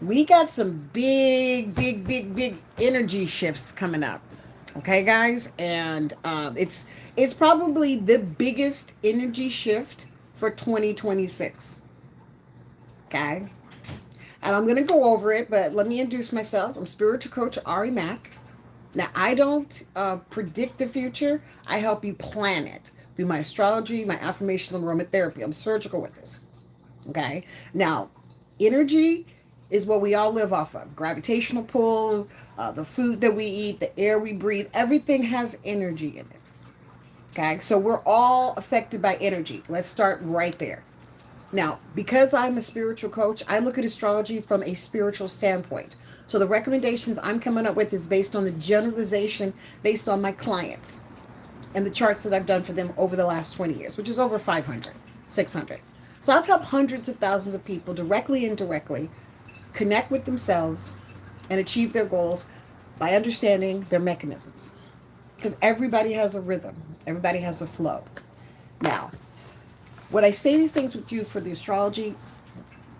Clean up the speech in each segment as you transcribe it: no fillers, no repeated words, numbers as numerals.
We got some big energy shifts coming up. Okay, guys, and it's probably the biggest energy shift for 2026. Okay, and I'm gonna go over it, but let me introduce myself. I'm spiritual coach Ari Mack. Now, I don't predict the future. I help you plan it through my astrology, my affirmation, and aromatherapy. I'm surgical with this. Okay. Now, energy is what we all live off of. Gravitational pull, the food that we eat, the air we breathe, everything has energy in it. Okay. So we're all affected by energy. Let's start right there. Now, because I'm a spiritual coach, I look at astrology from a spiritual standpoint. So the recommendations I'm coming up with is based on the generalization based on my clients and the charts that I've done for them over the last 20 years, which is over 500, 600. So I've helped hundreds of thousands of people directly and indirectly connect with themselves and achieve their goals by understanding their mechanisms. Because everybody has a rhythm, everybody has a flow. Now, when I say these things with you for the astrology,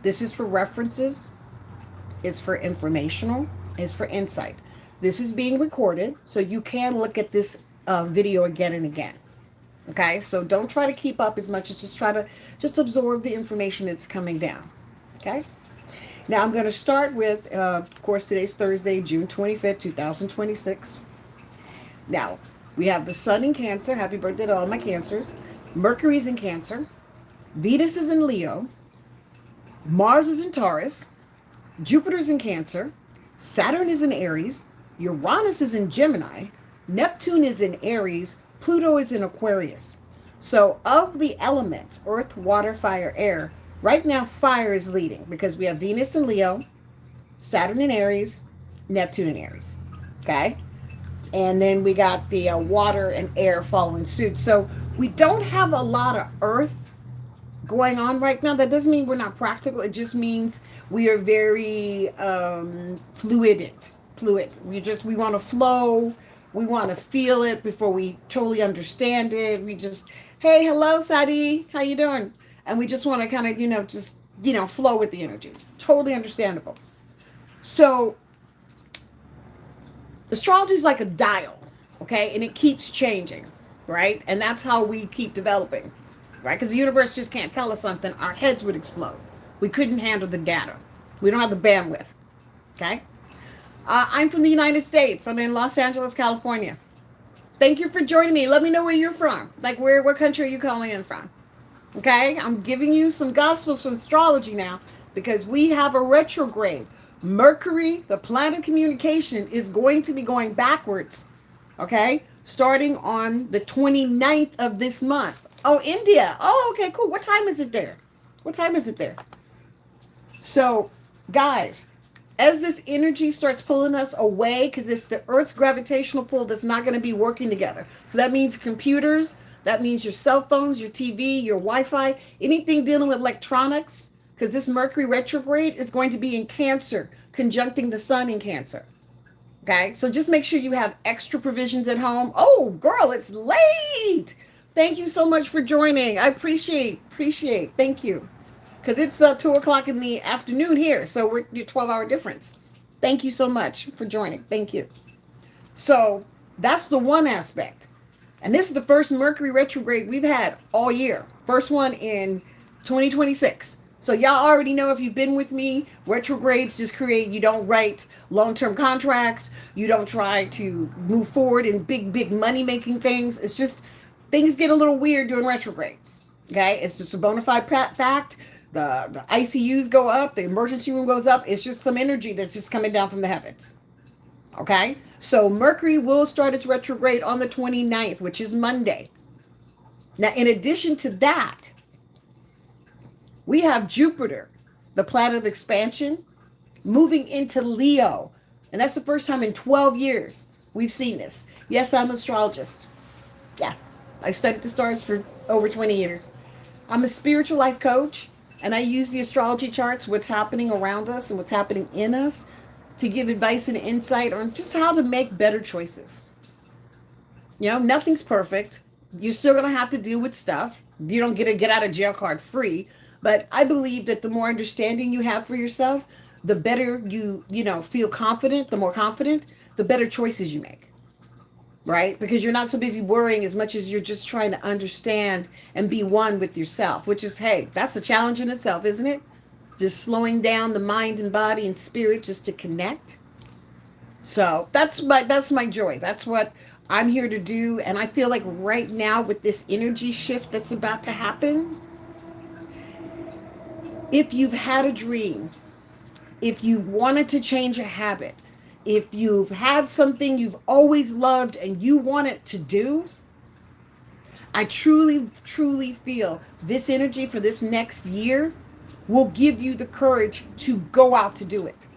this is for references, it's for informational, it's for insight. This is being recorded, so you can look at this video again and again. Okay, so don't try to keep up as much as just try to just absorb the information that's coming down. Okay, now I'm going to start with, of course, today's Thursday, June 25th, 2026. Now, we have the sun in Cancer. Happy birthday to all my Cancers. Mercury's in Cancer. Venus is in Leo. Mars is in Taurus. Jupiter's in Cancer. Saturn is in Aries. Uranus is in Gemini. Neptune is in Aries. Pluto is in Aquarius. So of the elements, earth, water, fire, air, right now fire is leading because we have Venus in Leo, Saturn in Aries, Neptune in Aries. Okay? And then we got the water and air following suit. So we don't have a lot of earth going on right now. That doesn't mean we're not practical. It just means we are very fluid. We want to flow. We want to feel it before we totally understand it. We just, hey, hello, Sadi, how you doing? And we just want to kind of, just, flow with the energy. Totally understandable. So astrology is like a dial, okay? And it keeps changing, right? And that's how we keep developing, right? Because the universe just can't tell us something. Our heads would explode. We couldn't handle the data. We don't have the bandwidth, okay? I'm from the United States. I'm in Los Angeles, California. Thank you for joining me. Let me know where you're from. Like, what country are you calling in from? Okay? I'm giving you some gospels from astrology now because we have a retrograde. Mercury, the planet of communication, is going to be going backwards, okay? Starting on the 29th of this month. Oh, India. Oh, okay, cool. What time is it there? What time is it there? So, guys, as this energy starts pulling us away, because it's the Earth's gravitational pull that's not going to be working together. So that means computers, that means your cell phones, your TV, your Wi-Fi, anything dealing with electronics, because this Mercury retrograde is going to be in Cancer, conjuncting the sun in Cancer. Okay, so just make sure you have extra provisions at home. Oh, girl, it's late. Thank you so much for joining. I appreciate. Thank you. Because it's 2 o'clock in the afternoon here, so we're 12-hour difference. Thank you so much for joining. Thank you. So that's the one aspect. And this is the first Mercury retrograde we've had all year. First one in 2026. So y'all already know, if you've been with me, retrogrades just create, you don't write long-term contracts. You don't try to move forward in big money-making things. It's just things get a little weird during retrogrades. Okay? It's just a bona fide fact. The ICUs go up, the emergency room goes up. It's just some energy that's just coming down from the heavens. Okay? So Mercury will start its retrograde on the 29th, which is Monday. Now, in addition to that, we have Jupiter, the planet of expansion, moving into Leo. And that's the first time in 12 years we've seen this. Yes, I'm an astrologist. Yeah, I studied the stars for over 20 years. I'm a spiritual life coach. And I use the astrology charts, what's happening around us and what's happening in us, to give advice and insight on just how to make better choices. Nothing's perfect. You're still going to have to deal with stuff. You don't get a get out of jail card free. But I believe that the more understanding you have for yourself, the better feel confident, the more confident, the better choices you make. Right? Because you're not so busy worrying as much as you're just trying to understand and be one with yourself, which is, hey, that's a challenge in itself, isn't it? Just slowing down the mind and body and spirit just to connect. So that's my joy. That's what I'm here to do. And I feel like right now with this energy shift that's about to happen, if you've had a dream, if you wanted to change a habit, if you've had something you've always loved and you want it to do, I truly, truly feel this energy for this next year will give you the courage to go out to do it.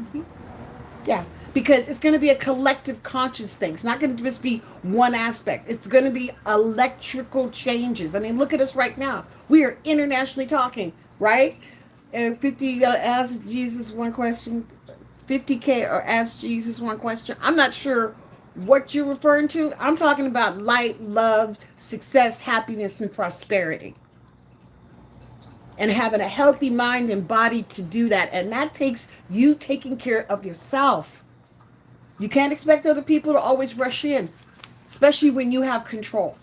Mm-hmm. Yeah, because it's going to be a collective conscious thing. It's not going to just be one aspect. It's going to be electrical changes. I mean, look at us right now. We are internationally talking, right? 50 ask Jesus one question, 50K or ask Jesus one question. I'm not sure what you're referring to. I'm talking about light, love, success, happiness, and prosperity. And having a healthy mind and body to do that. And that takes you taking care of yourself. You can't expect other people to always rush in, especially when you have control.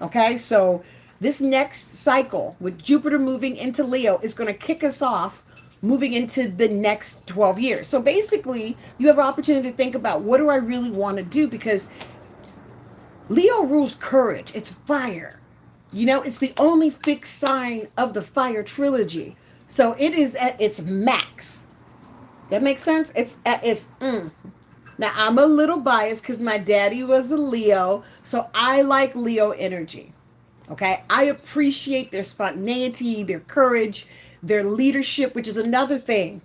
Okay, so this next cycle with Jupiter moving into Leo is going to kick us off moving into the next 12 years. So basically, you have an opportunity to think about, what do I really want to do? Because Leo rules courage. It's fire. It's the only fixed sign of the fire trilogy. So it is at its max. That makes sense? It's at its Now, I'm a little biased because my daddy was a Leo, so I like Leo energy. Okay? I appreciate their spontaneity, their courage, their leadership, which is another thing.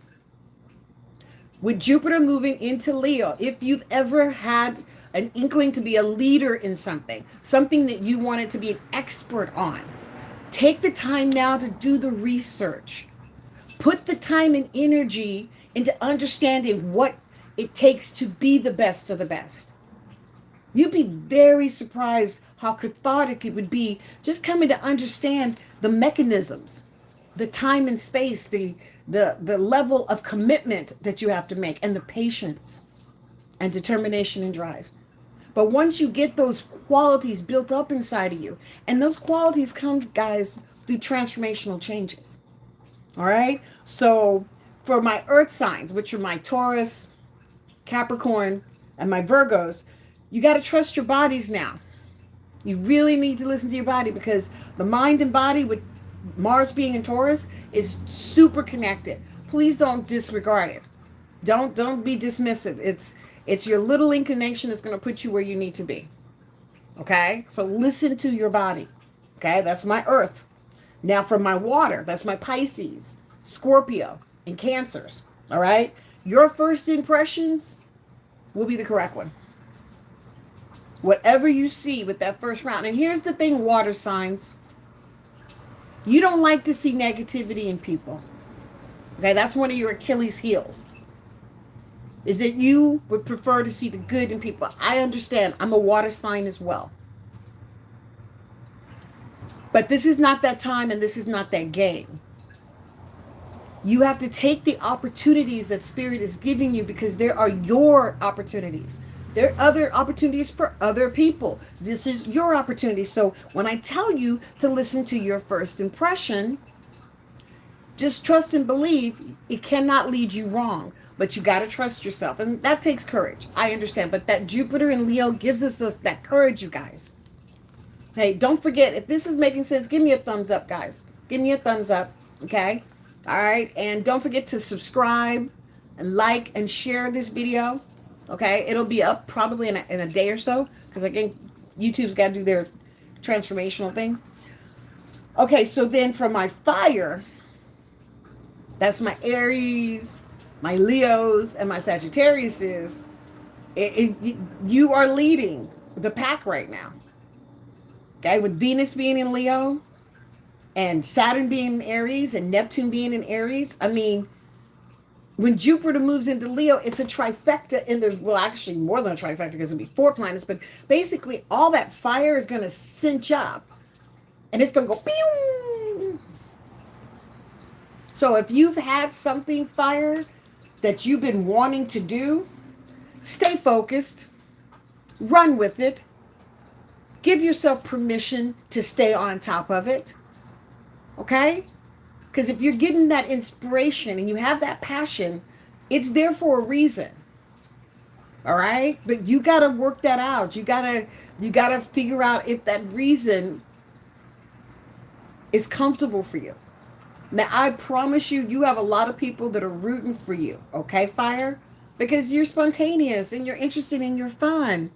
With Jupiter moving into Leo, if you've ever had an inkling to be a leader in something that you wanted to be an expert on, take the time now to do the research. Put the time and energy into understanding what it takes to be the best of the best. You'd be very surprised how cathartic it would be just coming to understand the mechanisms, the time and space, the level of commitment that you have to make, and the patience and determination and drive. But once you get those qualities built up inside of you, and those qualities come, guys, through transformational changes. All right? So for my earth signs, which are my Taurus, Capricorn, and my Virgos, you got to trust your bodies now. You really need to listen to your body, because the mind and body, with Mars being in Taurus, is super connected. Please don't disregard it. Don't be dismissive. It's your little inclination that's going to put you where you need to be. Okay? So listen to your body. Okay? That's my earth. Now for my water, that's my Pisces, Scorpio, and Cancers. All right? Your first impressions will be the correct one. Whatever you see with that first round. And here's the thing, water signs. You don't like to see negativity in people. Okay? That's one of your Achilles heels. Is that you would prefer to see the good in people. I understand. I'm a water sign as well. But this is not that time, and this is not that game. You have to take the opportunities that Spirit is giving you, because there are your opportunities. There are other opportunities for other people. This is your opportunity. So when I tell you to listen to your first impression, just trust and believe. It cannot lead you wrong. But you got to trust yourself. And that takes courage. I understand. But that Jupiter in Leo gives us that courage, you guys. Hey, don't forget, if this is making sense, give me a thumbs up, guys. Give me a thumbs up. Okay? All right? And don't forget to subscribe and like and share this video. Okay? It'll be up probably in a day or so, because again, YouTube's got to do their transformational thing. Okay, so then for my fire, that's my Aries, my Leos, and my Sagittariuses. You are leading the pack right now. Okay, with Venus being in Leo, and Saturn being in Aries, and Neptune being in Aries. I mean, when Jupiter moves into Leo, it's a trifecta well, actually more than a trifecta, because it'll be 4 planets, but basically all that fire is going to cinch up, and it's going to go, pew! So if you've had something, fire, that you've been wanting to do, stay focused, run with it, give yourself permission to stay on top of it. Okay? Because if you're getting that inspiration and you have that passion, it's there for a reason. All right? But you got to work that out. You got to figure out if that reason is comfortable for you. Now, I promise you, you have a lot of people that are rooting for you, okay, fire? Because you're spontaneous and you're interested and you're fun.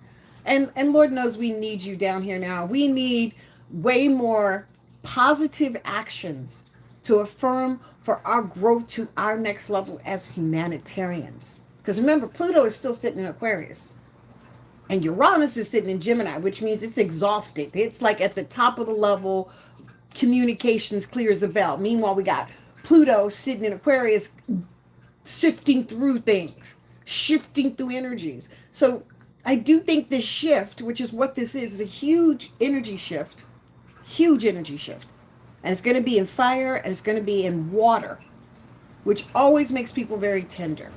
And Lord knows we need you down here now. We need way more positive actions to affirm for our growth to our next level as humanitarians. Because remember, Pluto is still sitting in Aquarius. And Uranus is sitting in Gemini, which means it's exhausted. It's like at the top of the level, communications clear as a bell. Meanwhile, we got Pluto sitting in Aquarius, sifting through things, shifting through energies. So I do think this shift, which is what this is a huge energy shift, huge energy shift. And it's going to be in fire and it's going to be in water, which always makes people very tender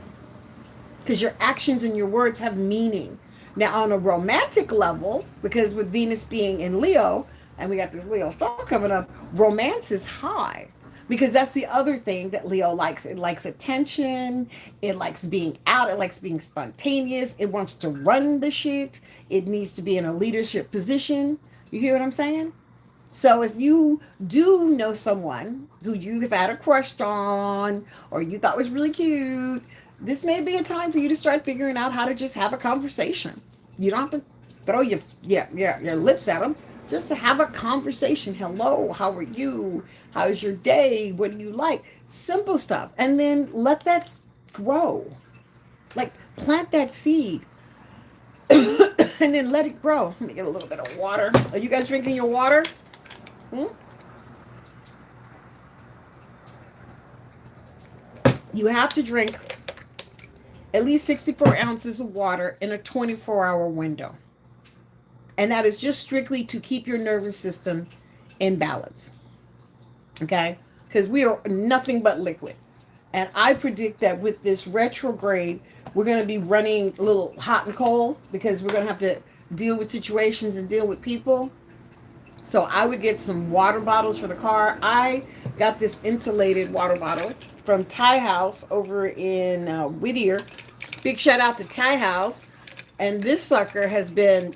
because your actions and your words have meaning. Now, on a romantic level, because with Venus being in Leo, and we got this Leo star coming up, romance is high. Because that's the other thing that Leo likes. It likes attention. It likes being out. It likes being spontaneous. It wants to run the shit. It needs to be in a leadership position. You hear what I'm saying? So if you do know someone who you've had a crush on or you thought was really cute, this may be a time for you to start figuring out how to just have a conversation. You don't have to throw your lips at them. Just to have a conversation. Hello, how are you? How's your day? What do you like? Simple stuff. And then let that grow. Like plant that seed. And then let it grow. Let me get a little bit of water. Are you guys drinking your water? You have to drink at least 64 ounces of water in a 24-hour window. And that is just strictly to keep your nervous system in balance. Okay? Because we are nothing but liquid. And I predict that with this retrograde, we're going to be running a little hot and cold because we're going to have to deal with situations and deal with people. So I would get some water bottles for the car. I got this insulated water bottle from Thai House over in Whittier. Big shout out to Thai House. And this sucker has been,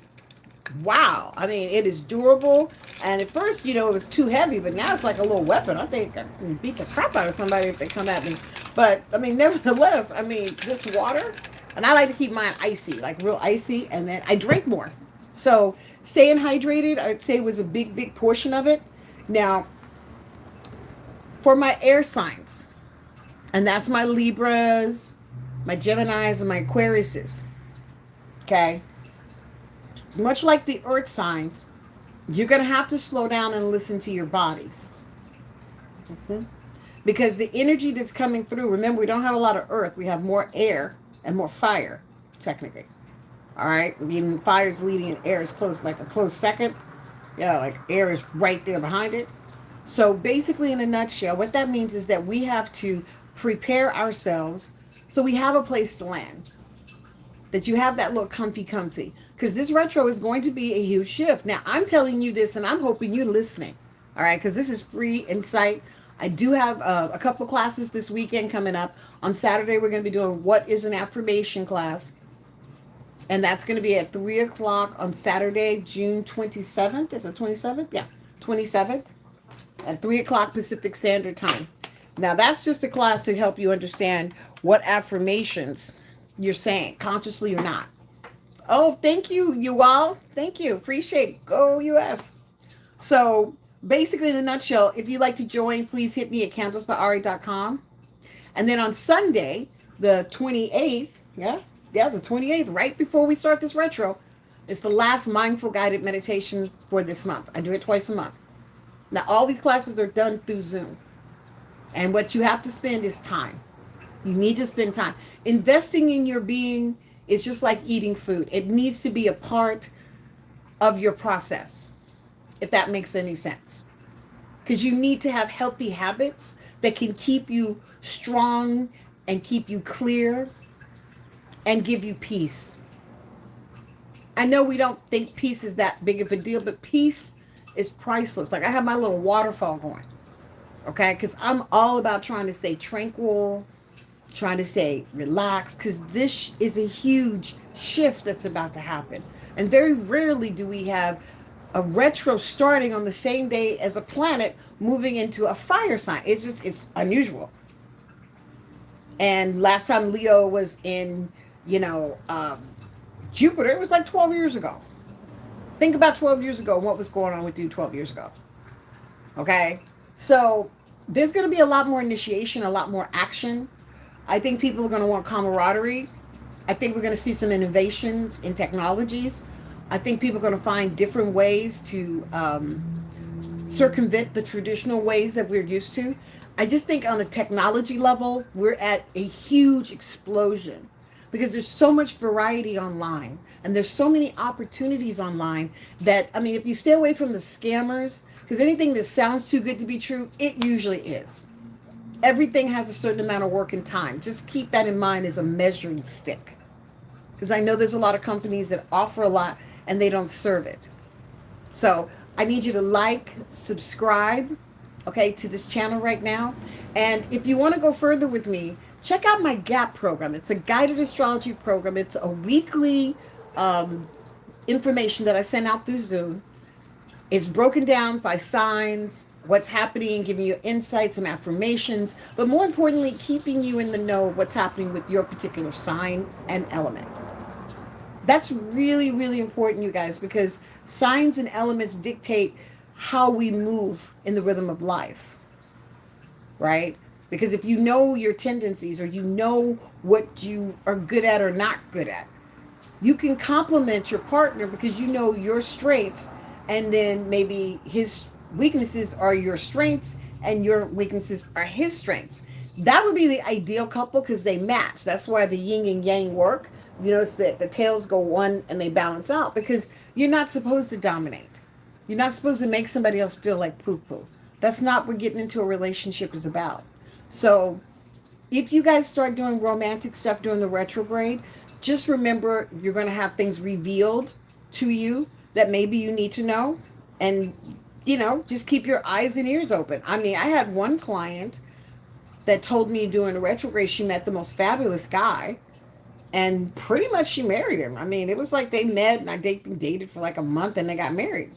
wow. I mean, it is durable. And at first, it was too heavy, but now it's like a little weapon. I think I can beat the crap out of somebody if they come at me. But, nevertheless, this water, and I like to keep mine icy, like real icy, and then I drink more. So staying hydrated, I'd say, was a big, big portion of it. Now, for my air signs, and that's my Libras, my Geminis, and my Aquariuses, okay? Much like the earth signs, you're going to have to slow down and listen to your bodies. Because the energy that's coming through, remember, we don't have a lot of earth. We have more air and more fire, technically. All right? Fire is leading and air is close, like a close second. Yeah, like air is right there behind it. So basically, in a nutshell, what that means is that we have to prepare ourselves so we have a place to land. That you have that little comfy. Because this retro is going to be a huge shift. Now, I'm telling you this, and I'm hoping you're listening. All right? Because this is free insight. I do have a couple classes this weekend coming up. On Saturday, we're going to be doing What is an Affirmation class. And that's going to be at 3 o'clock on Saturday, June 27th. Is it 27th? Yeah, 27th. At 3 o'clock Pacific Standard Time. Now, that's just a class to help you understand what affirmations you're saying, consciously or not. Oh, thank you, you all. Thank you. Appreciate it. Go US. So, basically, in a nutshell, if you'd like to join, please hit me at candlesbyari.com. And then on Sunday, the 28th, the 28th, right before we start this retro, it's the last mindful guided meditation for this month. I do it twice a month. Now, all these classes are done through Zoom. And what you have to spend is time. You need to spend time. Investing in your being is just like eating food. It needs to be a part of your process, if that makes any sense. Because you need to have healthy habits that can keep you strong and keep you clear and give you peace. I know we don't think peace is that big of a deal, but peace is priceless. Like I have my little waterfall going, okay? Because I'm all about trying to stay tranquil, trying to stay relaxed, because this is a huge shift that's about to happen. And very rarely do we have a retro starting on the same day as a planet moving into a fire sign. It's unusual. And last time Leo was in, you know, Jupiter, it was like 12 years ago. Think about 12 years ago and what was going on with you 12 years ago. Okay? So there's going to be a lot more initiation, a lot more action. I think people are going to want camaraderie. I think we're going to see some innovations in technologies. I think people are going to find different ways to circumvent the traditional ways that we're used to. I just think on a technology level, we're at a huge explosion because there's so much variety online and there's so many opportunities online that, I mean, if you stay away from the scammers, because anything that sounds too good to be true, it usually is. Everything has a certain amount of work and time. Just keep that in mind as a measuring stick. Because I know there's a lot of companies that offer a lot and they don't serve it. So I need you to like, subscribe, okay, to this channel right now. And if you want to go further with me, check out my GAP program. It's a guided astrology program. It's a weekly information that I send out through Zoom. It's broken down by signs, what's happening, giving you insights and affirmations, but more importantly, keeping you in the know of what's happening with your particular sign and element. That's really, really important, you guys, because signs and elements dictate how we move in the rhythm of life, right? Because if you know your tendencies or you know what you are good at or not good at, you can complement your partner because you know your strengths, and then maybe his weaknesses are your strengths and your weaknesses are his strengths. That would be the ideal couple because they match. That's why the yin and yang work. You notice that the tails go one and they balance out because you're not supposed to dominate. You're not supposed to make somebody else feel like poo-poo. That's not what getting into a relationship is about. So if you guys start doing romantic stuff during the retrograde, just remember you're going to have things revealed to you that maybe you need to know. And, you know, just keep your eyes and ears open. I mean, I had one client that told me during the retrograde she met the most fabulous guy. And pretty much she married him. I mean, it was like they met and I dated for like a month and they got married.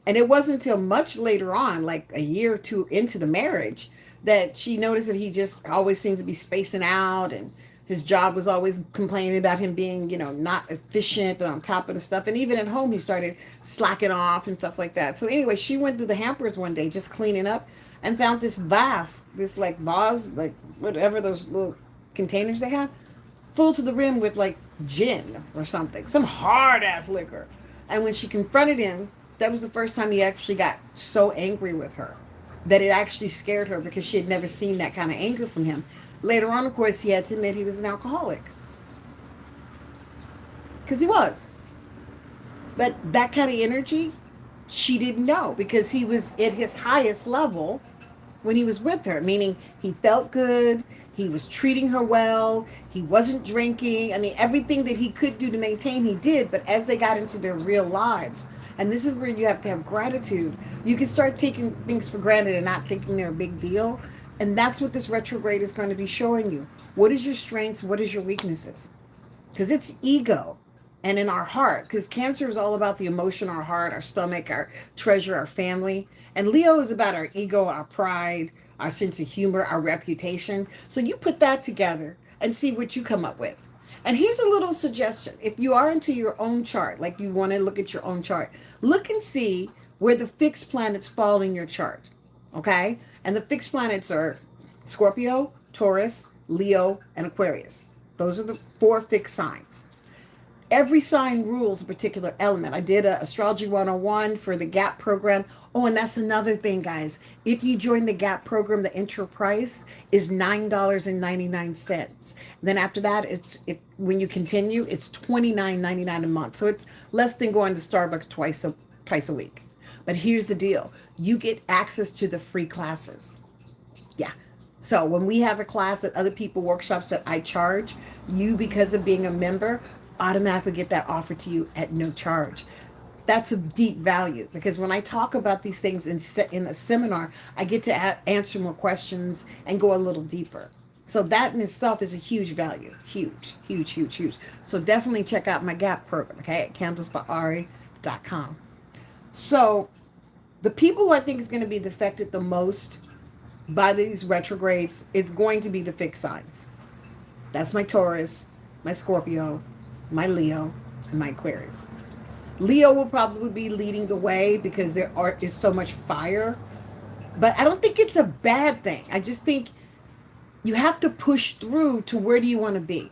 And it wasn't until much later on, like a year or two into the marriage, that she noticed that he just always seemed to be spacing out and his job was always complaining about him being, you know, not efficient and on top of the stuff. And even at home, he started slacking off and stuff like that. So anyway, she went through the hampers one day just cleaning up and found this vase, this like vase, like whatever those little containers they have, full to the rim with like gin or something, some hard ass liquor. And when she confronted him, that was the first time he actually got so angry with her that it actually scared her because she had never seen that kind of anger from him. Later on, of course, he had to admit he was an alcoholic. Because he was. But that kind of energy, she didn't know because he was at his highest level when he was with her, meaning he felt good, he was treating her well, he wasn't drinking. I mean, everything that he could do to maintain, he did. But as they got into their real lives, and this is where you have to have gratitude, you can start taking things for granted and not thinking they're a big deal. And that's what this retrograde is going to be showing you. What is your strengths? What is your weaknesses? Because it's ego and in our heart. Because Cancer is all about the emotion, our heart, our stomach, our treasure, our family. And Leo is about our ego, our pride, our sense of humor, our reputation. So you put that together and see what you come up with. And here's a little suggestion. If you are into your own chart, like you want to look at your own chart, look and see where the fixed planets fall in your chart. Okay? And the fixed planets are Scorpio, Taurus, Leo, and Aquarius. Those are the 4 fixed signs. Every sign rules a particular element. I did a Astrology 101 for the GAP program. Oh, and that's another thing, guys. If you join the GAP program, the intro price is $9.99. Then after that, when you continue, it's $29.99 a month. So it's less than going to Starbucks twice a week. But here's the deal. You get access to the free classes. Yeah. So when we have a class at other people workshops that I charge, you, because of being a member, automatically get that offered to you at no charge. That's a deep value, because when I talk about these things in a seminar, I get to answer more questions and go a little deeper. So that in itself is a huge value. Huge, huge, huge, huge. So definitely check out my GAP program, okay, at candacebyari.com. So the people who I think is going to be affected the most by these retrogrades is going to be the fixed signs. That's my Taurus, my Scorpio, my Leo, and my Aquarius. Leo will probably be leading the way because is so much fire. But I don't think it's a bad thing. I just think you have to push through to where do you want to be?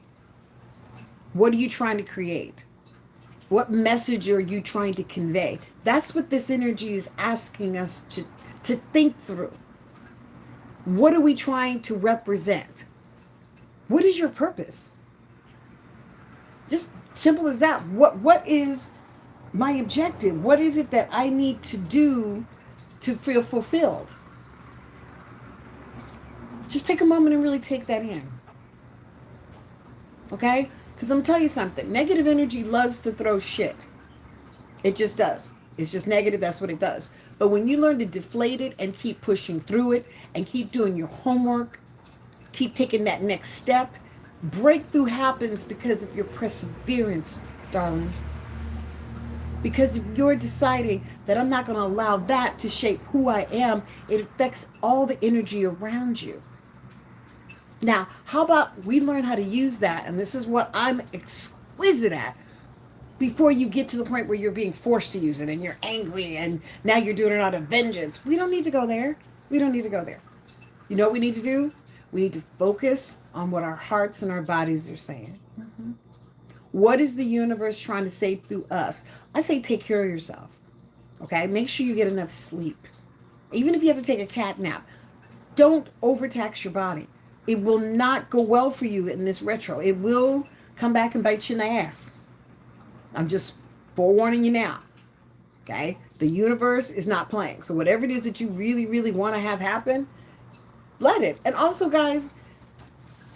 What are you trying to create? What message are you trying to convey? That's what this energy is asking us to think through. What are we trying to represent? What is your purpose? Just simple as that. What is my objective? What is it that I need to do to feel fulfilled? Just take a moment and really take that in. Okay? Because I'm telling you something. Negative energy loves to throw shit. It just does. It's just negative. That's what it does. But when you learn to deflate it and keep pushing through it and keep doing your homework, keep taking that next step, breakthrough happens because of your perseverance, darling. Because if you're deciding that I'm not going to allow that to shape who I am, it affects all the energy around you. Now, how about we learn how to use that? And this is what I'm exquisite at. Before you get to the point where you're being forced to use it and you're angry and now you're doing it out of vengeance. We don't need to go there. We don't need to go there. You know what we need to do? We need to focus on what our hearts and our bodies are saying. Mm-hmm. What is the universe trying to say through us? I say take care of yourself. Okay? Make sure you get enough sleep. Even if you have to take a cat nap, don't overtax your body. It will not go well for you in this retro. It will come back and bite you in the ass. I'm just forewarning you now. Okay? The universe is not playing. So whatever it is that you really, really want to have happen, let it. And also, guys,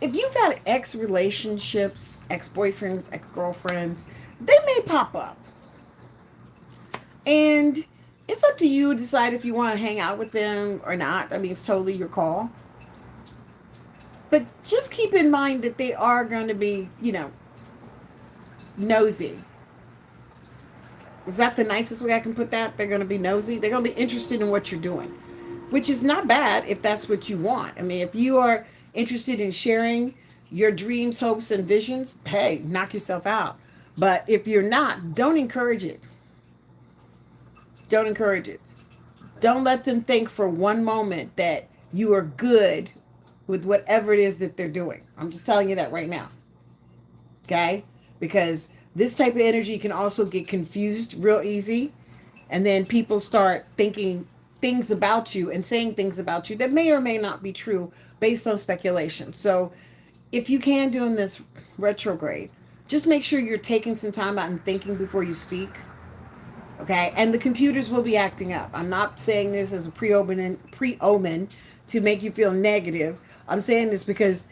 if you've had ex-relationships, ex-boyfriends, ex-girlfriends, they may pop up. And it's up to you to decide if you want to hang out with them or not. I mean, it's totally your call. But just keep in mind that they are going to be, nosy. Is that the nicest way I can put that? They're going to be nosy. They're going to be interested in what you're doing, which is not bad if that's what you want. I mean, if you are interested in sharing your dreams, hopes, and visions, hey, knock yourself out. But if you're not, don't encourage it. Don't encourage it. Don't let them think for one moment that you are good with whatever it is that they're doing. I'm just telling you that right now. Okay? Because this type of energy can also get confused real easy. And then people start thinking things about you and saying things about you that may or may not be true based on speculation. So if you can during this retrograde, just make sure you're taking some time out and thinking before you speak. Okay? And the computers will be acting up. I'm not saying this as a pre-omen to make you feel negative. I'm saying this because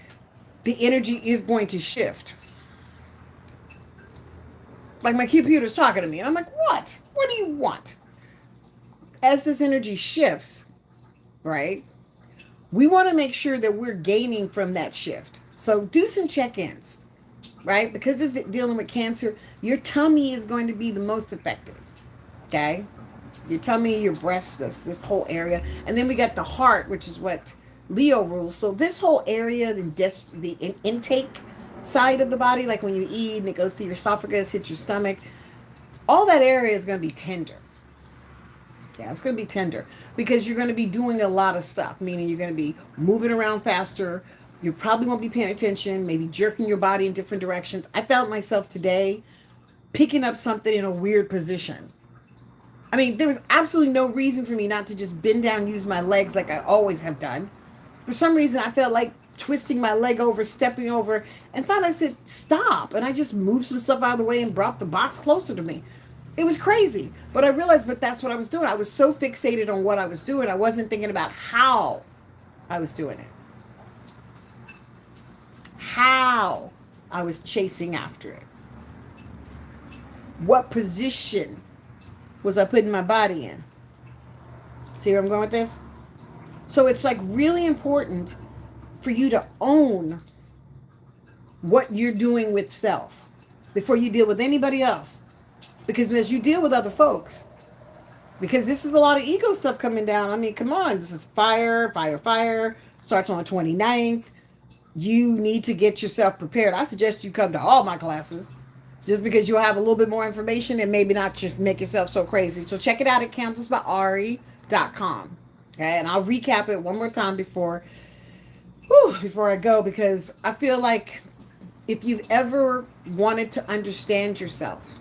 the energy is going to shift. Like my computer's talking to me and I'm like, what? What do you want? As this energy shifts, right? We want to make sure that we're gaining from that shift. So do some check-ins, right? Because it's dealing with Cancer, your tummy is going to be the most affected. Okay? Your tummy, your breasts, this whole area. And then we got the heart, which is what Leo rules. So this whole area, the intake side of the body, like when you eat and it goes to your esophagus, hits your stomach, all that area is going to be tender. Yeah, it's going to be tender because you're going to be doing a lot of stuff, meaning you're going to be moving around faster. You probably won't be paying attention, maybe jerking your body in different directions. I found myself today picking up something in a weird position. I mean, there was absolutely no reason for me not to just bend down and use my legs like I always have done. For some reason, I felt like twisting my leg over, stepping over, and finally I said, stop. And I just moved some stuff out of the way and brought the box closer to me. It was crazy. But I realized, that's what I was doing. I was so fixated on what I was doing. I wasn't thinking about how I was doing it. how I was chasing after it. What position was I putting my body in? See where I'm going with this? So it's like really important for you to own what you're doing with self before you deal with anybody else. Because as you deal with other folks, because this is a lot of ego stuff coming down. I mean, come on. This is fire, fire, fire. Starts on the 29th. You need to get yourself prepared. I suggest you come to all my classes just because you'll have a little bit more information and maybe not just make yourself so crazy. So check it out at countessbyari.com. Okay, and I'll recap it one more time before I go, because I feel like if you've ever wanted to understand yourself,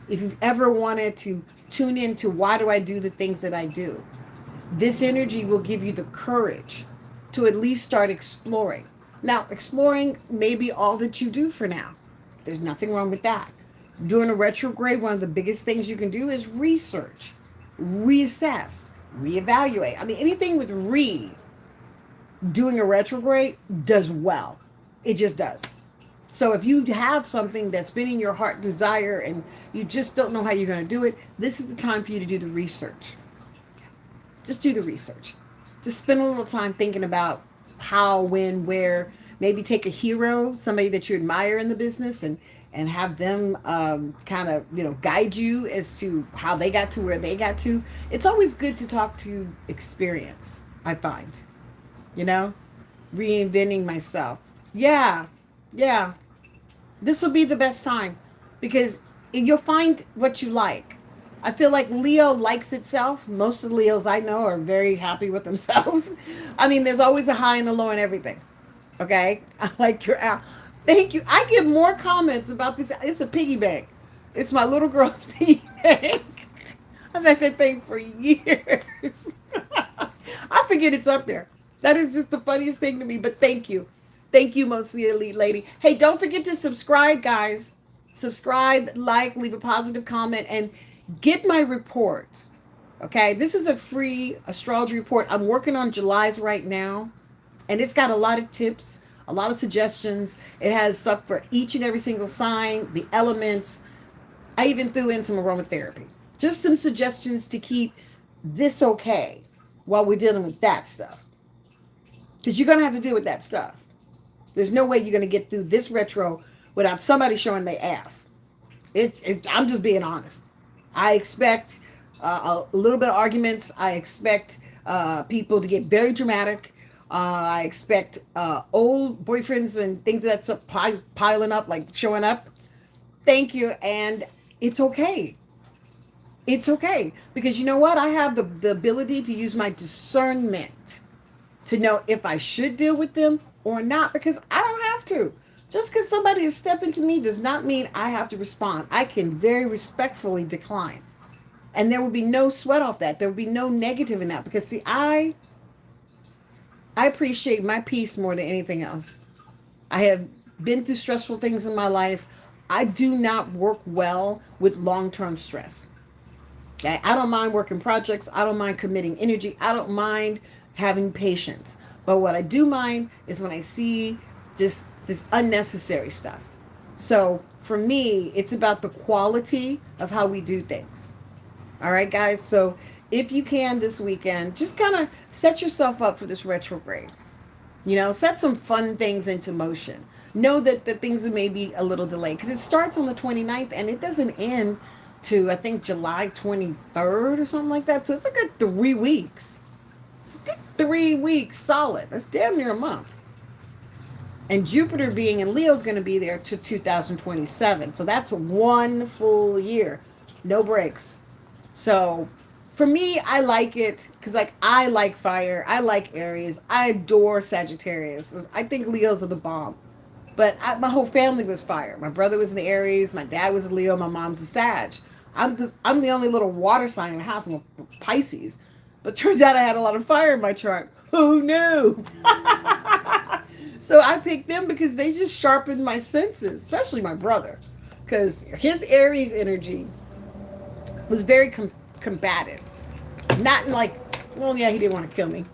if you've ever wanted to tune into why do I do the things that I do, this energy will give you the courage to at least start exploring. Now, exploring may be all that you do for now. There's nothing wrong with that. During a retrograde, one of the biggest things you can do is research, reassess, reevaluate. I mean, anything with doing a retrograde does well. It just does. So if you have something that's been in your heart desire and you just don't know how you're going to do it, this is the time for you to do the research. Just do the research. Just spend a little time thinking about how, when, where. Maybe take a hero, somebody that you admire in the business, and have them kind of, guide you as to how they got to where they got to. It's always good to talk to experience, I find. Reinventing myself. Yeah. This will be the best time because you'll find what you like. I feel like Leo likes itself. Most of the Leos I know are very happy with themselves. I mean, there's always a high and a low in everything. Okay? I like your out. Thank you. I get more comments about this. It's a piggy bank. It's my little girl's piggy bank. I've had that thing for years. I forget it's up there. That is just the funniest thing to me, but thank you. Thank you, mostly elite lady. Hey, don't forget to subscribe, guys. Subscribe, like, leave a positive comment, and get my report. Okay, this is a free astrology report. I'm working on July's right now, and it's got a lot of tips, a lot of suggestions. It has stuff for each and every single sign, the elements. I even threw in some aromatherapy. Just some suggestions to keep this okay while we're dealing with that stuff. Because you're going to have to deal with that stuff. There's no way you're going to get through this retro without somebody showing their ass. I'm just being honest. I expect a little bit of arguments. I expect people to get very dramatic. I expect old boyfriends and things that's piling up, like showing up. Thank you. And it's okay. It's okay. Because you know what? I have the ability to use my discernment to know if I should deal with them or not, because I don't have to. Just because somebody is stepping to me does not mean I have to respond. I can very respectfully decline. And there will be no sweat off that. There will be no negative in that. Because see, I appreciate my peace more than anything else. I have been through stressful things in my life. I do not work well with long-term stress. Okay? I don't mind working projects. I don't mind committing energy. I don't mind having patience. But what I do mind is when I see just this unnecessary stuff. So for me, it's about the quality of how we do things. All right, guys. So if you can this weekend, just kind of set yourself up for this retrograde. Set some fun things into motion. Know that the things may be a little delayed because it starts on the 29th and it doesn't end to, I think, July 23rd or something like that. So it's like 3 weeks. It's a good 3 weeks solid. That's damn near a month. And Jupiter being in Leo is going to be there to 2027. So that's 1 full year. No breaks. So for me, I like it because I like fire. I like Aries. I adore Sagittarius. I think Leos are the bomb. But my whole family was fire. My brother was in the Aries. My dad was a Leo. My mom's a Sag. I'm the only little water sign in the house. I'm a Pisces. But turns out I had a lot of fire in my chart. Who knew? So I picked them because they just sharpened my senses, especially my brother. Because his Aries energy was very combative. Not like, well, yeah, he didn't want to kill me.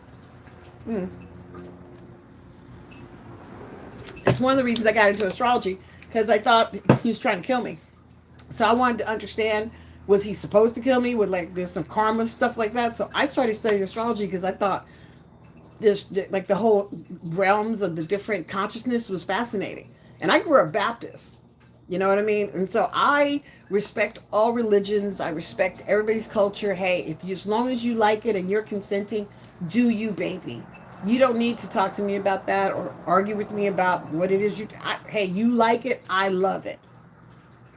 It's one of the reasons I got into astrology, because I thought he was trying to kill me. So I wanted to understand, was he supposed to kill me? With like there's some karma stuff like that. So I started studying astrology because I thought this like the whole realms of the different consciousness was fascinating. And I grew up Baptist. You know what I mean? And so I respect all religions. I respect everybody's culture. Hey, if you, as long as you like it and you're consenting, do you, baby. You don't need to talk to me about that or argue with me about what it is hey, you like it, I love it.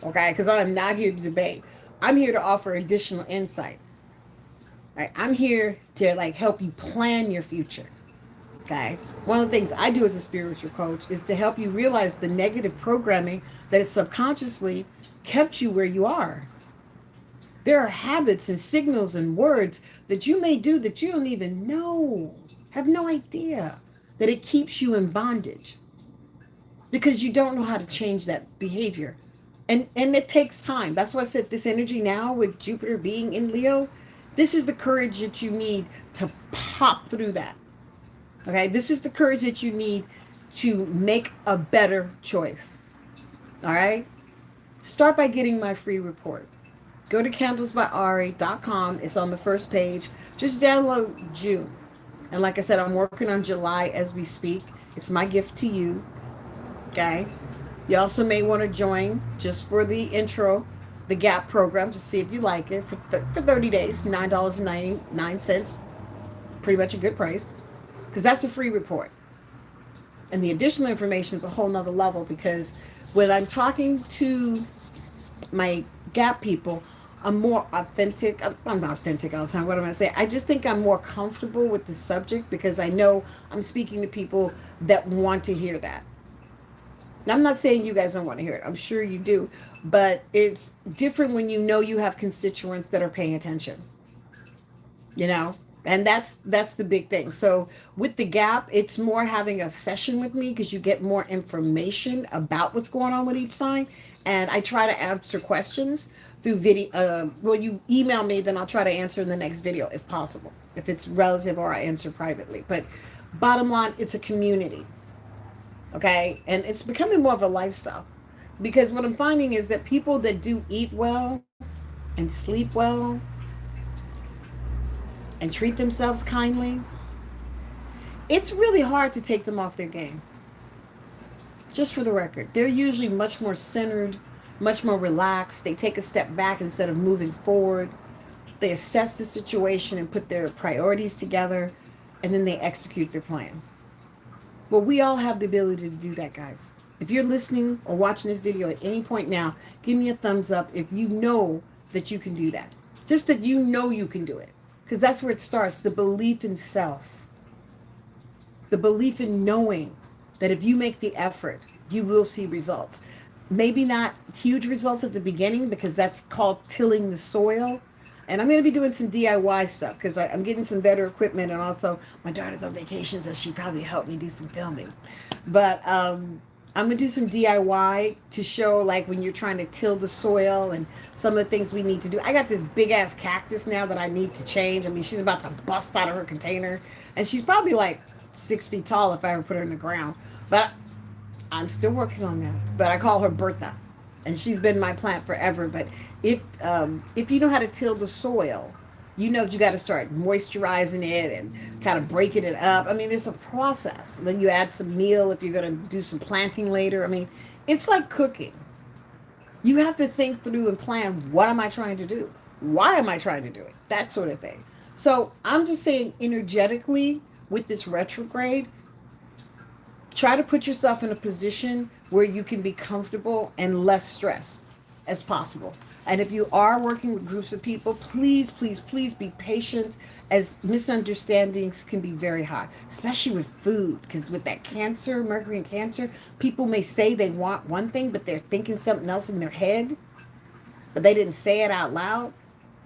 Okay? Because I'm not here to debate. I'm here to offer additional insight. Right? I'm here to like help you plan your future. Okay. One of the things I do as a spiritual coach is to help you realize the negative programming that has subconsciously kept you where you are. There are habits and signals and words that you may do that you don't even know, have no idea that it keeps you in bondage because you don't know how to change that behavior. And it takes time. That's why I said this energy now with Jupiter being in Leo, this is the courage that you need to pop through that. Okay, this is the courage that you need to make a better choice. All right, start by getting my free report. Go to candlesbyari.com. It's on the first page. Just download June. And like I said, I'm working on July as we speak. It's my gift to you. Okay. You also may want to join just for the intro, the GAP program to see if you like it for 30 days, $9.99. Pretty much a good price because that's a free report. And the additional information is a whole nother level because when I'm talking to my GAP people, I'm more authentic. I'm not authentic all the time. What am I saying? I just think I'm more comfortable with the subject because I know I'm speaking to people that want to hear that. Now, I'm not saying you guys don't want to hear it. I'm sure you do. But it's different when you know you have constituents that are paying attention. You know? And that's the big thing. So with the GAP, it's more having a session with me because you get more information about what's going on with each sign. And I try to answer questions through video. Well, you email me, then I'll try to answer in the next video if possible, if it's relative or I answer privately. But bottom line, it's a community. Okay. And it's becoming more of a lifestyle because what I'm finding is that people that do eat well and sleep well and treat themselves kindly, it's really hard to take them off their game. Just for the record, they're usually much more centered, much more relaxed. They take a step back instead of moving forward. They assess the situation and put their priorities together, and then they execute their plan. Well, we all have the ability to do that, guys. If you're listening or watching this video at any point now, give me a thumbs up if you know that you can do that. Just that you know you can do it. Because that's where it starts, the belief in self. The belief in knowing that if you make the effort, you will see results. Maybe not huge results at the beginning because that's called tilling the soil. And I'm going to be doing some DIY stuff because I'm getting some better equipment. And also my daughter's on vacation, so she probably helped me do some filming. But I'm going to do some DIY to show like when you're trying to till the soil and some of the things we need to do. I got this big ass cactus now that I need to change. I mean, she's about to bust out of her container. And she's probably like 6 feet tall if I ever put her in the ground. But I'm still working on that. But I call her Bertha. And she's been my plant forever. But if you know how to till the soil, you know that you got to start moisturizing it and kind of breaking it up. I mean, there's a process. Then you add some meal if you're going to do some planting later. I mean, it's like cooking. You have to think through and plan, what am I trying to do? Why am I trying to do it? That sort of thing. So I'm just saying energetically with this retrograde, try to put yourself in a position where you can be comfortable and less stressed as possible. And if you are working with groups of people, please, please, please be patient, as misunderstandings can be very high, especially with food. Because with that Cancer, Mercury and Cancer, people may say they want one thing, but they're thinking something else in their head, but they didn't say it out loud.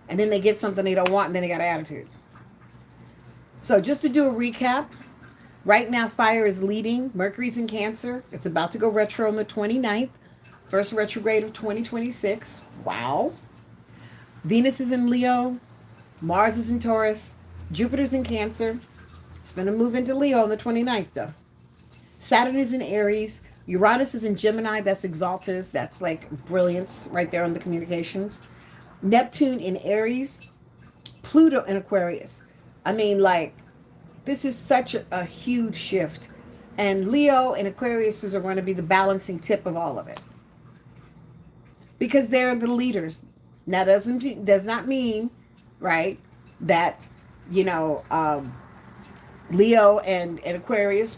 And then they get something they don't want, and then they got attitude. So just to do a recap, right now fire is leading. Mercury's in Cancer. It's about to go retro on the 29th. First retrograde of 2026. Wow. Venus is in Leo. Mars is in Taurus. Jupiter's in Cancer. It's going to move into Leo on the 29th, though. Saturn is in Aries. Uranus is in Gemini. That's exalted. That's like brilliance right there on the communications. Neptune in Aries. Pluto in Aquarius. I mean, like, this is such a huge shift. And Leo and Aquarius are going to be the balancing tip of all of it because they're the leaders. Now, does not mean, right, that, you know, Leo and Aquarius,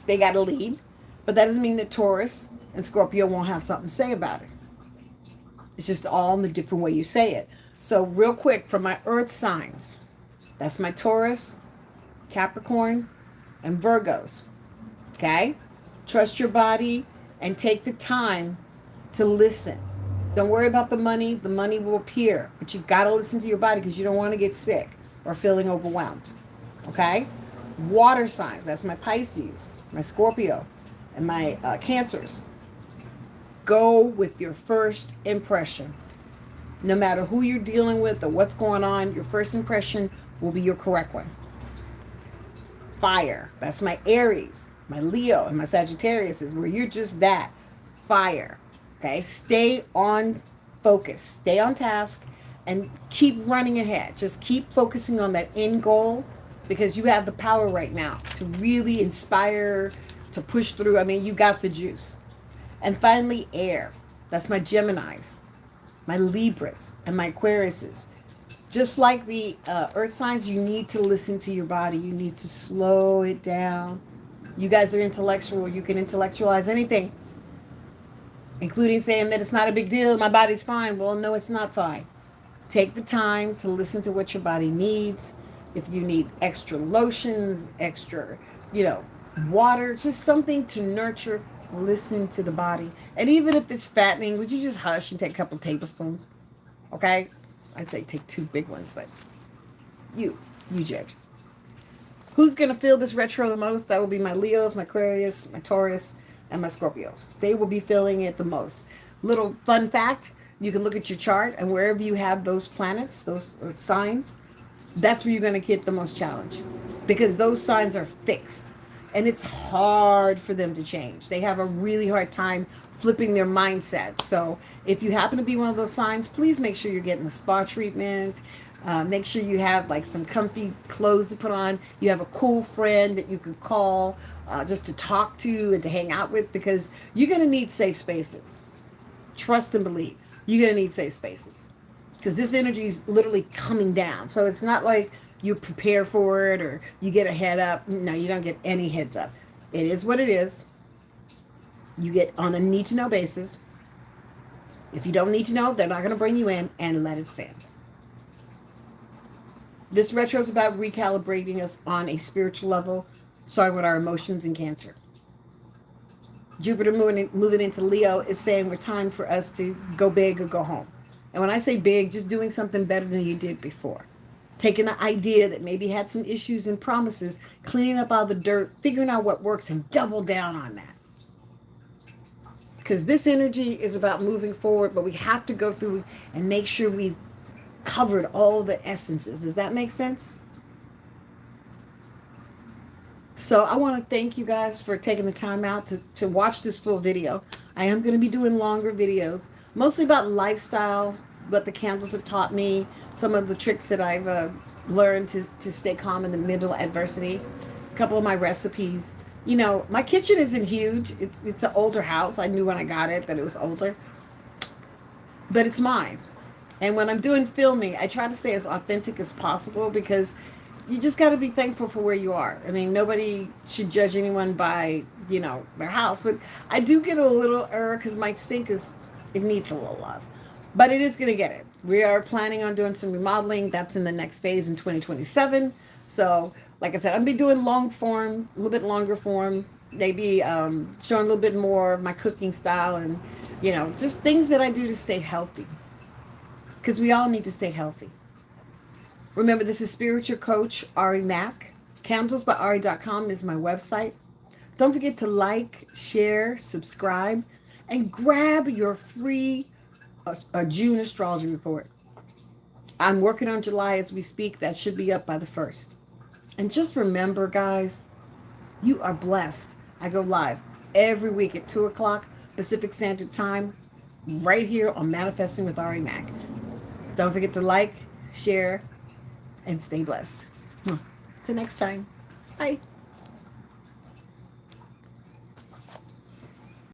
they got to lead. But that doesn't mean that Taurus and Scorpio won't have something to say about it. It's just all in the different way you say it. So real quick, for my earth signs, that's my Taurus, Capricorn, and Virgos. Okay? Trust your body and take the time to listen. Don't worry about the money. The money will appear. But you've got to listen to your body because you don't want to get sick or feeling overwhelmed. Okay? Water signs. That's my Pisces, my Scorpio, and my Cancers. Go with your first impression. No matter who you're dealing with or what's going on, your first impression will be your correct one. Fire. That's my Aries, my Leo, and my Sagittarius is where you're just that. Fire. Okay? Stay on focus. Stay on task and keep running ahead. Just keep focusing on that end goal because you have the power right now to really inspire, to push through. I mean, you got the juice. And finally, air. That's my Geminis, my Libras, and my Aquariuses. Just like the earth signs, you need to listen to your body. You need to slow it down. You guys are intellectual. You can intellectualize anything, including saying that it's not a big deal. My body's fine. Well, no, it's not fine. Take the time to listen to what your body needs. If you need extra lotions, extra, water, just something to nurture, listen to the body. And even if it's fattening, would you just hush and take a couple tablespoons? Okay? I'd say take 2 big ones, but you judge. Who's going to feel this retro the most? That will be my Leos, my Aquarius, my Taurus, and my Scorpios. They will be feeling it the most. Little fun fact, you can look at your chart, and wherever you have those planets, those signs, that's where you're going to get the most challenge because those signs are fixed. And it's hard for them to change. They have a really hard time flipping their mindset. So if you happen to be one of those signs, please make sure you're getting the spa treatment. Make sure you have like some comfy clothes to put on. You have a cool friend that you can call just to talk to and to hang out with because you're going to need safe spaces. Trust and believe. You're going to need safe spaces because this energy is literally coming down. So it's not like you prepare for it or you get a head up. No, you don't get any heads up. It is what it is. You get on a need to know basis. If you don't need to know, they're not going to bring you in, and let it stand. This retro is about recalibrating us on a spiritual level, starting with our emotions in Cancer. Jupiter moving into Leo is saying we're time for us to go big or go home. And when I say big, just doing something better than you did before. Taking an idea that maybe had some issues and promises, cleaning up all the dirt, figuring out what works, and double down on that. Because this energy is about moving forward, but we have to go through and make sure we've covered all the essences. Does that make sense? So I want to thank you guys for taking the time out to watch this full video. I am going to be doing longer videos, mostly about lifestyle, what the candles have taught me, some of the tricks that I've learned to stay calm in the middle of adversity, a couple of my recipes. My kitchen isn't huge. It's an older house. I knew when I got it that it was older, but it's mine. And when I'm doing filming, I try to stay as authentic as possible because you just got to be thankful for where you are. I mean, nobody should judge anyone by, their house. But I do get a little because my sink it needs a little love. But it is going to get it. We are planning on doing some remodeling. That's in the next phase in 2027. So, like I said, I'll be doing long form, a little bit longer form, maybe showing a little bit more of my cooking style and, just things that I do to stay healthy. Because we all need to stay healthy. Remember, this is spiritual coach Ari Mack. Candlesbyari.com is my website. Don't forget to like, share, subscribe, and grab your free June astrology report. I'm working on July as we speak. That should be up by the 1st. And just remember, guys, you are blessed. I go live every week at 2 o'clock Pacific Standard Time, right here on Manifesting with Ari Mac. Don't forget to like, share, and stay blessed. Till next time. Bye.